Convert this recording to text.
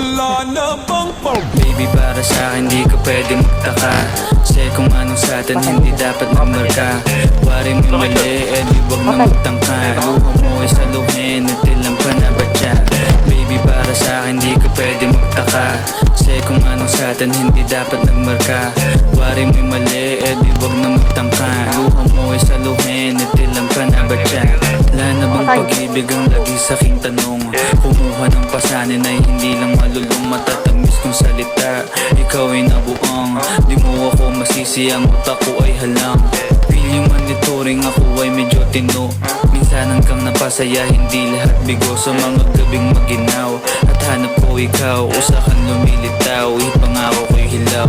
wala na bang Baby, para sa'kin di ka pwede magtaka, kasi kung anong sa'tin hindi dapat magmarka. Wari mo mali, eh di wag na magtangka. Luha mo ay saluhin, itilang pa na ba dyan? Baby, para sa'kin di ka pwede magtaka, kasi kung anong sa'tin hindi dapat nagmarka. Wari mo mali, eh di wag na magtangka. Luha mo ay saluhin, itilang pa na ba dyan? Wala na bang pag-ibig ang lagi sa'king tanong? Kumuha ng pasanin ay hindi lang malulong, matatamis kong salita. Ikaw ay nabuang, di mo ako masisi, ang utak ko ay halang. Feeling monitoring, ako ay medyo tino. Minsan hanggang napasaya, hindi lahat bigo. Sa mga gabing maginaw at hanap ko ikaw, usakan lumilitaw, ipangako ko'y hilaw.